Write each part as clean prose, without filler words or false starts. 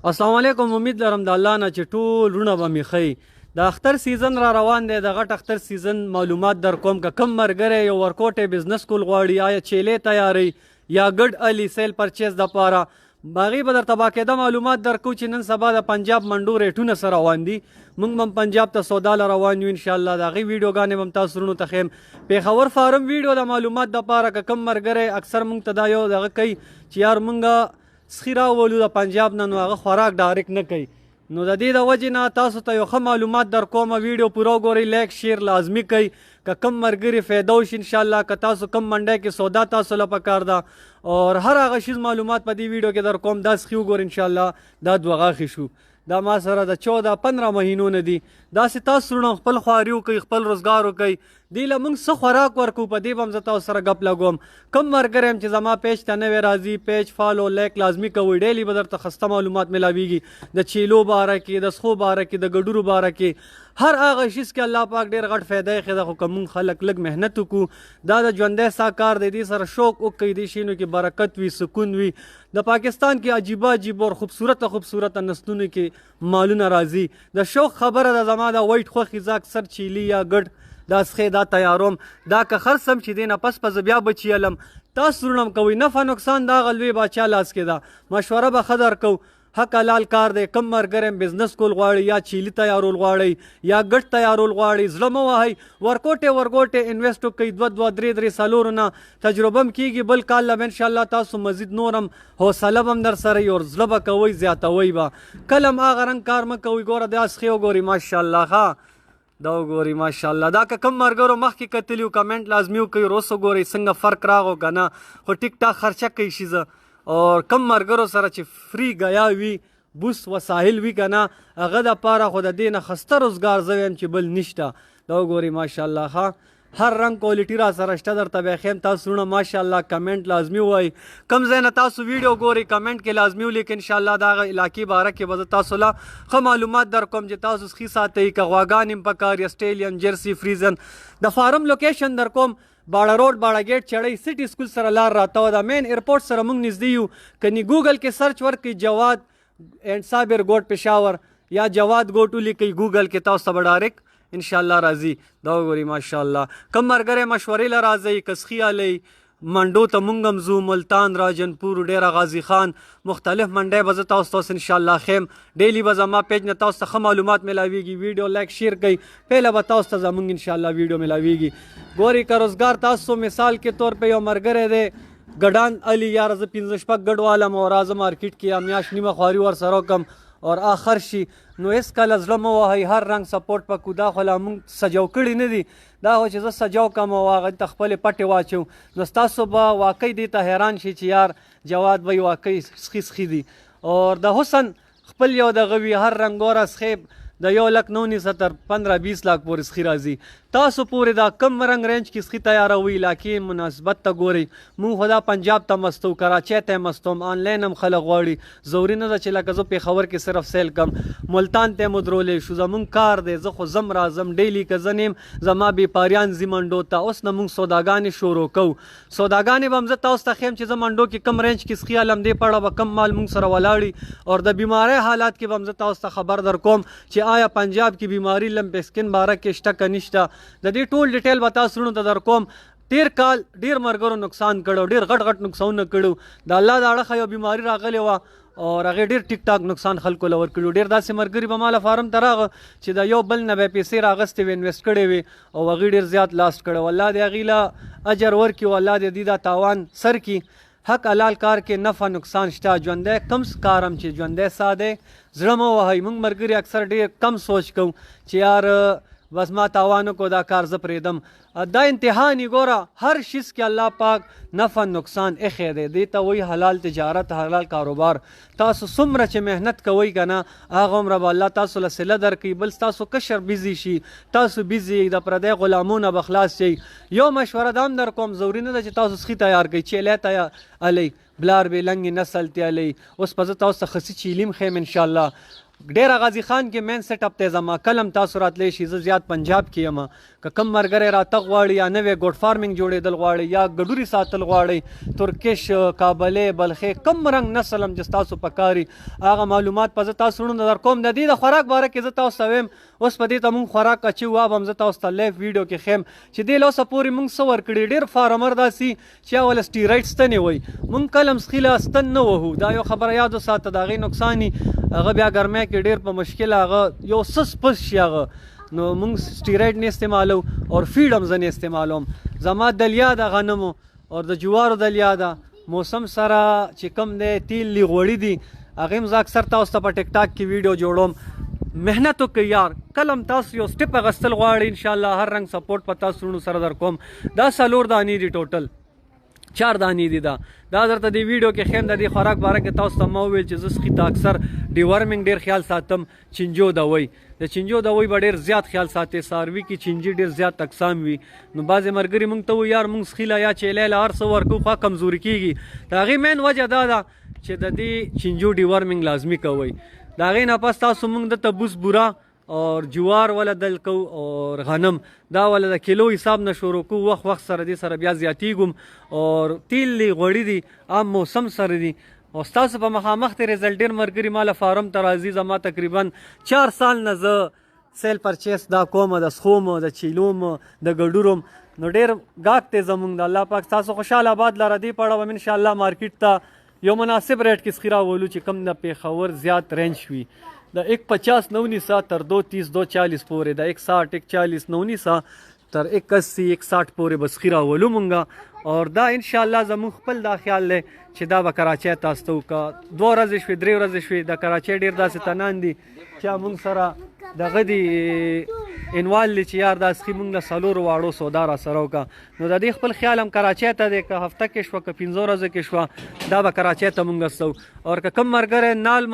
السلام علیکم. امید لرم د الله نه چې ټول رونه به مې ښي. د اختر سیزن را روان دی. د غټ اختر سیزن معلومات در کوم که کم ملګری یو ورکوټ بزنس کول غواړي، آیا چیلې تیاری یا ګډ الي سیل پرچیز دپاره باغې به درته باقاعده معلومات درکو چې نن سبا د پنجاب منډو ریټونه سره روان دي. موږ هم پنجاب ته سودا له روان یو انشاءالله. د هغې ویډیوګانې به هم تاسو رونو ته ښیم. پېښور فارم ویډیو د معلومات دپاره که کم ملګری اکثر موږ ته دا یو دغه کوي چې یار موږ سخي راولو د پنجاب نه، نو هغه خوراک ډایرکټ نه کوي. نو د دې د وجې نه تاسو ته یو ښه معلومات در کومه. ویډیو پوره وګورئ، لایک شیر لازمي کوئ که کم ملګري فایده وشي انشاءالله. که تاسو کم منډی کې سودا تاسو له پکار ده اور هر هغه شیز معلومات په دې ویډیو کې در کوم. دا سخي وګورئ انشاءالله. دا دوه غاښې شو، دا ما سره د 14-15 مهینو نه دي. داسې تاسو رونه خپل خواري وکړئ، خپل روزګار وکړئ. دې له موږ څه خوراک ورکوو په دې به هم زه تاسو سره ګپ لګوم. کم ملګری یم چې زما پیج ته نوی راځي، پیج فالو لایک لازمي کوئ. ډیلی به درته خسته معلومات میلاویږي د چیلو باره کې، د سخو باره کې، د ګډورو باره کې، هر هغه شیز کې الله پاک ډېر غټ فایده یې ښه ده. خو که موږ خلک لږ محنت وکړو، دا د ژوندی سا کار دی. دې سره شوق وکړئ، دې شیانو کې برکت وي، سکون وي. د پاکستان کې عجیبه عجیبه اور خوبصورته نسلونو کې مالونه راځي. د شوق خبره ده زما د وایټ خوښي زه اکثر چیلي یا ګډ دا سخې دا تیاروم. دا که خرڅم چې دی نه پس په زه بیا بچیلم. تاسو رونه هم کوئ. نفع نقصان د هغه لوی باچا لاس کې ده. مشوره به ښه درکو. حق حلال کار دی. کم ملګری بزنس کول غواړي یا چیلي تیارول غواړي یا ګډ تیارول غواړي، زړه مه وهئ. ورکوټې انویسټ وکړئ. 2 3 سالورو نه تجربه هم کېږي. بل کال له به انشاءالله تاسو مزید نور هم حوصله به هم در سره وي او زړه به کوئ، زیاتوئ به. کله هم هغه رنګ کار مه کوئ. ګوره دا سخې وګورئ ماشاءالله. ښه دا وګورئ ماشاءالله. دا که کم ملګرو مخکې کتلي کمنټ لازمي وکړئ. اوس وګورئ څنګه فرق راغو که نه. خو ټیک ټاک خرچه کوي شیزه اور کم ملګرو سره چې فری ګیا وي، بوس وسایل وي که نه، هغه دپاره خو د دې نه خسته روزګار زه ویم چې بل نشته. دا وګورئ ماشاءالله. ښه هر رنګ کوالټي را سره شته. درته بیا ښیم. تاسو رونه ماشاءالله کمنټ لازمي ووایئ. کم ځای نه تاسو ویډیو ګورئ کمنټ کې لازمي ولیکئ. انشاءالله د هغه علاقې باره کې به زه تاسو له ښه معلومات در کوم چې تاسو سخي ساتئ. که غواګان هم پکار، اسټریلین، جرسي، فریزن. د فارم لوکیشن در کوم. باړه روډ، باړه ګیټ، چړی سټي سکول سره لار راته ده. مین ایرپورټ سره موږ نږدې یو. کني ګوګل کې سرچ ورکړئ جواد اینڈ صابر ګوټ پېښور یا جواد ګوټ ولیکئ ګوګل کې، تاسو ته به ډایرکټ انشاءالله راځي. دا وګورئ ماشاءالله. کم ملګری مشورې له راځئ. که سخي آلی منډو ته موږ هم ځو. ملتان، راجنپور، ډیره غازي خان، مختلف منډی به زه تاسو ته انشاءالله ښیم. ډیلی به زما پیج نه تاسو ته ښه معلومات میلاویږي. ویډیو لایک شیر کوئ. پهله به تاسو ته زموږ انشاءالله ویډیو میلاویږي. ګورئ که روزګار تاسو مثال کې طور په یو ملګری دی ګډان علي، یاره زه 15 ګډ والم او راځه مارکیټ کې یا میاشت نیمه خواري ورسره وکړم اور آخر شي، نو هېڅ کله زړه مه وهئ. هر رنګ سپورټ پکو. دا خو لا موږ سجاو کړي نه دي. دا خو چې زه سجاو کړم او هغه ته خپلې پټې واچو، نو ستاسو به واقعي دې ته حیران شي چې یار جواد به واقعي سخي دي. اور د حسن خپل یو دغه وي. هر رنګ ګوره سخې د 1,19,000 تر 15-20 لاک پورې سخي راځي. تاسو پورې دا کم رنګ رینج کې سخي تیاروئ. علاقې مناسبت ته ګورئ. موږ خو دا پنجاب ته مستو، کراچۍ ته مستوم، آنلاین هم خلک غواړي. ضروري نه ده چې لکه زه پېښور کې صرف سیل کم. ملتان ته مو درولی شو. زموږ کار دی. زه خو زم راځم ډیلی. که زه نیم زما بیپاریان ځي منډو ته. اوس نه موږ سوداګانې شروع کوو. سوداګانې به هم زه تاسو ته ښیم چې زه منډو کې کم رینج کې سخي علم. دې په اړه به کم مال موږ سره ولاړي اور د بیمارۍ حالات کې به هم زه تاسو ته خبر در کوم چې آیا پنجاب کې بیماری لمپ سکن باره کې شته که نشته. د دې ټول ډیټیل به تاسو رونو ته در کوم. تیر کال ډیر ملګرو نقصان کړو، ډیر غټ نقصانونه کړو. د الله د اړخه یو بیماری راغلی وه اور هغې ډېر ټیک ټاک نقصان خلکو له ورکړي. ډېر داسې ملګري به ما له فارم ته راغه چې د یو بل نه به یې پیسې راغستې وې، انویسټ کړې وې او هغې ډېر زیات لاس کړی. الله دې هغې له اجر ورکړي او الله دې دا تاوان سر کړي. حق حلال کار کې نفع نقصان شته. ژوندی کم کار هم چې ژوندی سا دی. زړه مه وهئ. موږ ملګري اکثر ډېر کم سوچ کوو چې یار بس ما تاوان وکړو دا کار زه پرېږدم. دا امتحاني. ګوره هر شیز کې الله پاک نفع نقصان ایښی دی. دې ته وایي حلال تجارت، حلال کاروبار. تاسو څومره چې محنت کوئ که نه هغه عمره به الله تاسو له صله درکوي. بل ستاسو کشر بیزي شي، تاسو بیزي د پردی غلامونه به خلاص شئ. یو مشوره دا هم در کوم. ضروري نه ده چې تاسو سخي تیار کړئ. چیلی تیاری بلار بې لنګې نسل تیالی. اوس به زه تاسو ته خسي چیلي هم ښیم انشاءالله. ډېره غازي خان کې مین سیټ اپ دی زما. کله هم تاسو راتلی شي. زه زیات پنجاب کې یم. که کم ملګری راته غواړي یا نوې ګوډ فارمینګ جوړېدل غواړي یا ګډوري ساتل غواړي ترکش کابلې بلخې کم رنګ نسل هم چې تاسو پکاري هغه معلومات په زه تاسو وړاندې در کوم. د دې د خوراک باره کې زه تاسو ته وایم اوس په دې ته مونږ خوراک اچوو اب هم زه تاسو ته لایف ویډیو کې ښیم چې دې له اوسه پورې مونږ څه ورکړي. ډېر فارمر داسې چې اول سټیرايډ ستنې وایي مونږ کله هم سخیله ستن نه وهو دا یو خبره یاد وساته د هغې نقصان هغه بیا ګرمۍ کې ډېر په مشکل هغه یو سس پس شي هغه نو مونږ سټیرايډ نه استعمالو اور فیډ هم زه نه استعمالوم. زما دلیا د غنمو اور د جوارو دلیا ده موسم سره چې کم دی تیل لی غوړي دي هغې هم زه اکثر تاسو ته په ټیک ټاک کې ویډیو جوړوم. محنت وکړئ یار کله هم تاسو یو سټپ اخیستل غواړئ انشاءالله هر رنګ سپورټ په تاسو وروڼو سره در کوم. دا 4 دانې دي ټوټل 4 دانې دي دا درته د ویډیو کې ښیم د دې خوراک باره کې تاسو ته ما وویل چې زه سخي ته اکثر ډیورمنګ ډېر خیال ساتم. چینجو دوی د چینجو دوی به ډېر زیات خیال ساتي څاروي کې چینجي ډېر زیات اقسام وي نو بعضې ملګري مونږ ته وایي یار مونږ سخیله یا چیلی له هر څه ورکوو خوا کمزوري کېږي. د هغې مین وجه دا ده چې د دې چینجو ډیورمنګ لازمي کوئ. د هغې نه پس تاسو مونږ دته بوس بوره اور جوار ولا دل کو اور غنم دا ولا د کیلو حساب نه شروع کو وخت سره دي سره بیا زیاتیږم اور تیل لی غوړي دي عام موسم سره دي او تاسو په مخامخ ته رزلټ ډېر مرګري مال فارم ته راځي زما تقریبا 4 سال نه زه سیل پرچیس دا کوم د سخوم د چیلوم د ګډوروم نو ډېر ګاک ته زمونږ د الله پاک تاسو خوشحال آباد لره دی پړه وم ان شاء الله مارکیټ ته یو مناسب ریټ کې سخیرا ولو چې کم د پیښور زیات رینج وي د 150 99 تر 230 240 پورې د 160 140 99 تر 81 160 پورې بس خیرا ولو مونږه اور دا ان شاء الله زموږ خپل دا خیال لې چې دا به کراچۍ تاسو ته وکړه 2 ورځې شوې 3 ورځې شوې د کراچۍ ډېر داسې تنان دي چې مونږ سره دغه دي انوال لې چې یار دا سخي مونږ له 4 واړو سودا را سره وکړه نو د دې خپل خیال هم کراچۍ ته دی که هفته کې شوه که 15 ورځې کې شوه دا به کراچۍ ته مونږ استو اور که کم ملګری نال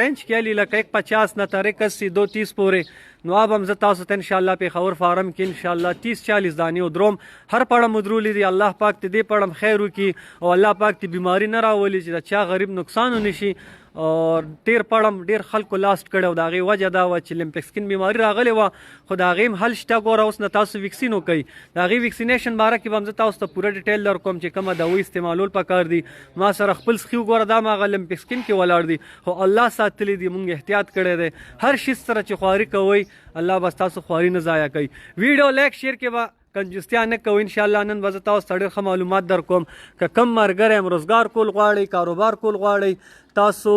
رینج کې علي لکه 150 نه تر 81 230 پورې نو اب هم زه تاسو ته انشاءالله پیښور فارم کې انشاءالله 30 40 دانې ودروم هر پړم ودرولی دی الله پاک ته دې پړم خیر وکړي او الله پاک ته بیماری نه راولي چې د چا غریب نقصان ونه شي اور ډیر پړم ډیر خلکو لاست کړو د هغې وجه دا وه چې لمپکسکین بیماري راغلې وه خو د هغې هم حل شته ګوره اوس نه تاسو ویکسین وکئ د هغې ویکسینیشن باره کې به هم زه تاسو ته پوره ډیټیل در کوم چې کومه دوی استعمالول پکار دي ما سره خپل سخي وګوره دا ما هغه لمپکسکین کې ولاړ دي خو الله ساتلی دي مونږ احتیاط کړی دی هر شي سره چې خواري کوئ الله بس تاسو خواري نه ضایع کوي ویډیو لایک شیر کې به کنجوستیا نه کوئ انشاءالله نن به زه تاسو ته ډېر ښه معلومات در کوم که کم ملګری هم روزګار کول غواړئ کاروبار کول غواړئ تاسو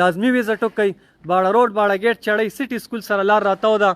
لازمي ویزټ وکئ باړه روډ باړه ګیټ چړئ سټي سکول سره لار راتاو ده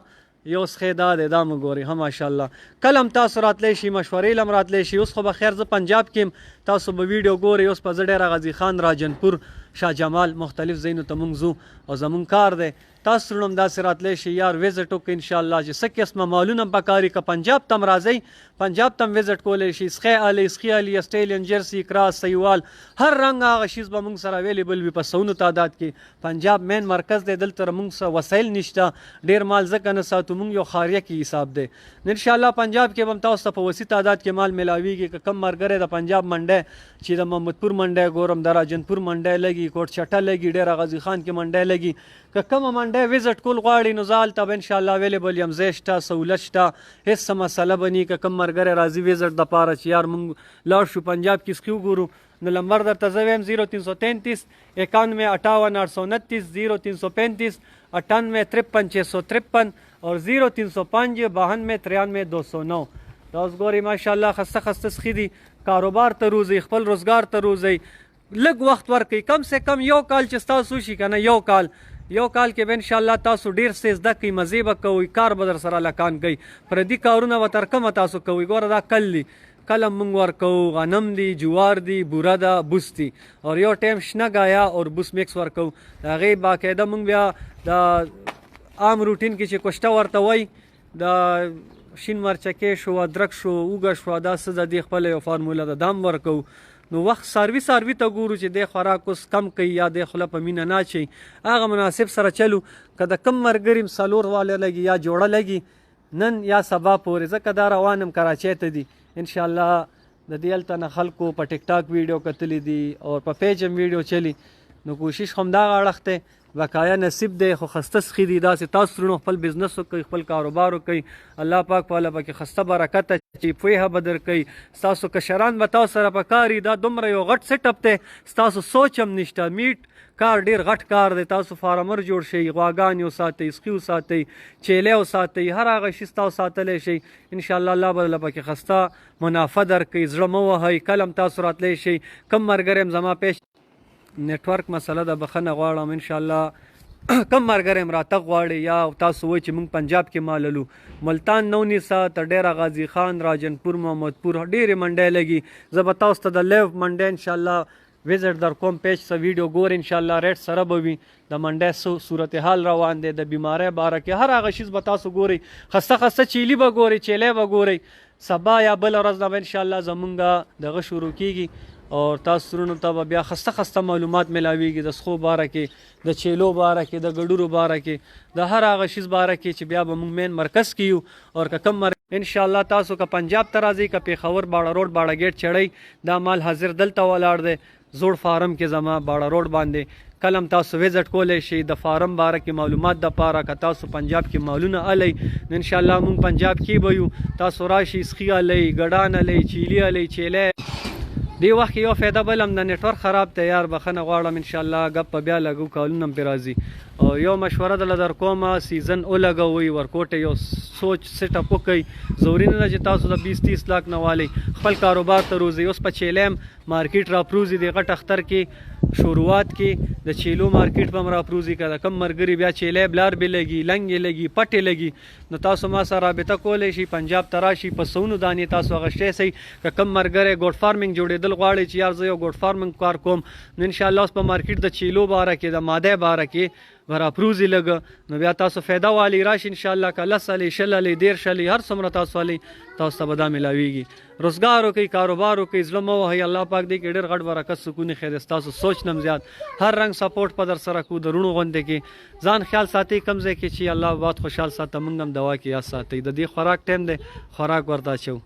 یو سخې دا دی دا مو ګورئ ښه ماشاءالله کله هم تاسو راتلی شي مشورې له هم راتلی شي اوس خو به خیر زه پنجاب کې یم تاسو به ویډیو ګورئ اوس په زه ډېره غازي خان راجنپور شاه جمال مختلف ځایونو ته مونږ ځو او زمونږ کار دی تاسو سره هم داسې راتلی شي یار ویزټ وکړئ انشاءالله چې څه قسمه مالونه هم پکار که پنجاب ته هم راځئ پنجاب ته هم ویزټ کولی شي سخی آلی سخي آلی اسټریلین جرسي کراس سیوال هر رنګ هغه شیز به مونږ سره اویلیبل وي په سونو تعداد کې پنجاب مین مرکز دی دلته مونږ سره وسایل نشته ډېر مال ځکه نه ساتو مونږ یو خاریه کې حساب دی انشاءالله پنجاب کې به هم تاسو ته په وسیع تعداد کې مال میلاویږي که کم ملګری د پنجاب منډی چې د محمدپور منډی ګورم د راجنپور منډی لګي کوټ چټه لګي ډېره غازي خان کې منډی لګي که کومه منډی ویزټ کول غواړي نو زه هلته به انشاءالله اویلیبل یم ځای شته سهولت شته هېڅ څه مسله به ني که کوم ملګری راځي ویزټ دپاره چې یار مونږ لاړ شو پنجاب کې سخي وګورو نو لمبر درته زه وایم 0333 91 58 829 0335 98 53 653 اور 0305 92 93 209 دا اوس ګورئ ماشاءالله خسته خسته سخي دي کاروبار ته روزئ خپل روزګار ته روزئ لږ وخت ورکئ کم سے کم یو کال چې ستاسو شي که نه یو کال کې به انشاءالله تاسو ډېر څه زده کوئ مزې به کوئ کار به در سره لکان کوئ پردي کارونه به تر کومه تاسو کوئ ګوره دا کل دي کله مونږ ورکوو غنم دي جوار دي بوره ده بوس دي اور یو ټایم شنه ګایا اور بوس میکس ورکوو د هغې باقاعده مونږ بیا د عام روټین کې چې کوشته ورته وایي د شین مرچکې شو ادرک شو اوږه شوه دا څه د دې خپله یو فارموله ده دا هم ورکوو نو وخت ساروي ته ګورو چې دی خوراک اوس کم کوي یا دی خوله په مینه نه اچوي هغه مناسب سره چلو که د کم ملګري م 4 واله لګي یا جوړه لګي نن یا سبا پورې ځکه دا روان م کراچۍ ته دي انشاءالله د دې هلته نه خلکو په ټیک ټاک ویډیو کتلی دي او په پیج هم ویډیو چلی نو کوشش هم دغه اړخ دی بقایا نصیب دی خو خسته سخي دي داسې تاسو ورونو خپل بزنس وکړئ خپل کاروبار وکړئ الله پاک والا پکې خسته برکت چې پوهه به درکوي ستاسو کشران به تاسو سره پکار وي دا دومره یو غټ سیټ اپ دی ستاسو سوچ هم نشته میټ کار ډیر غټ کار دی تاسو فارمر جوړ شئ غواګانې وساتئ سخي وساتئ چیلې وساتئ هر هغه شي تاسو ساتلی شئ انشاءالله الله به درله پکې خسته منافع درکوي زړه مه وهئ کله هم تاسو راتلی شئ کم ملګری هم زما پیش نیټورک مسله ده بخښنه غواړم انشاءالله کم ملګری هم راتګ غواړي یا تاسو وایئ چې موږ پنجاب کې ماللو ملتان 9 تر ډیره غازي خان راجنپور محمدپور ډیرې منډۍ لګي زه به تاسو ته د لیو منډۍ انشاءالله ویزټ در کوم پیج څه ویډیو ګور انشاءالله ریټ سره به وي د منډۍ صورتحال روان دی د بیمارۍ باره کې هر هغه شیز به تاسو ګورئ خسته خسته چیلي به ګورئ چیلی به ګورئ سبا یا بله ورځ نه به انشاءالله زمونږ دغه شروع کیږي او تاسو ورونو ته به بیا خسته خسته معلومات ملاویږي د سخو باره کې د چیلو باره کې د ګډورو باره کې د هر هغه شیز باره کې چې بیا به موږ مین مرکز کې یو او که کم انشاءالله تاسو که پنجاب ته راځئ که پېښور باړه روډ باړه ګیټ چړئ دا مال حاضر دلته ولاړ دی زوړ فارم کې زما باړه روډ باندې کله هم تاسو ویزټ کولی شئ د فارم باره کې معلومات دپاره که تاسو پنجاب کې مالونه الئ نو انشاءالله موږ پنجاب کې به یو تاسو راشئ سخي الئ ګډان الئ چیلي الئ چیلی دی وخت کې یو فایده بل هم د نیټورک خراب دی یار بخښنه غواړم انشاءالله ګپ په بیا لګو کالونه هم پرې راځي او یو مشوره درله در کومه سیزن ولګوئ ورکوټ یو سوچ سیټ اپ وکړئ ضروري نه ده چې تاسو د 20-30 لاک نه والئ خپل کاروبار ته روزئ اوس په چیلې هم مارکیټ راپروزي د غټ اختر کې شروعات کې د چیلو مارکیټ به هم راپروزي که د کم ملګري بیا چیلی بلار بې لګي لنګې لګي پټې لګي نو تاسو ما سره رابطه کولی شئ پنجاب ته راشئ په سونو دانې تاسو اخیستی شئ که کم ملګری ګوډ فارمنګ جوړېدل غواړئ چې یار زه یو ګوډ فارمنګ کار کوم نو انشاءالله اوس په مارکیټ د چیلو باره کې د مادی باره کې به راپروزي لږه نو بیا تاسو فایده والی راشي انشاءالله که 10 الئ 20 الئ 13 الئ هر څومره تاسو الئ تاسو ته به دا میلاویږي روزګار وکړئ کاروبار وکړئ زړه مه وهئ الله پاک دی کې ډېر غټ برکت سکون خیر دی ستاسو سوچ نه زیات هر رنګ سپورټ په در سره کو د روڼو غوندې کې ځان خیال ساتئ کم ځای کې چې الله باد خوشحال ساته موږ هم دوا کې یاد ساتئ د دې خوراک ټایم دی خوراک ورته اچو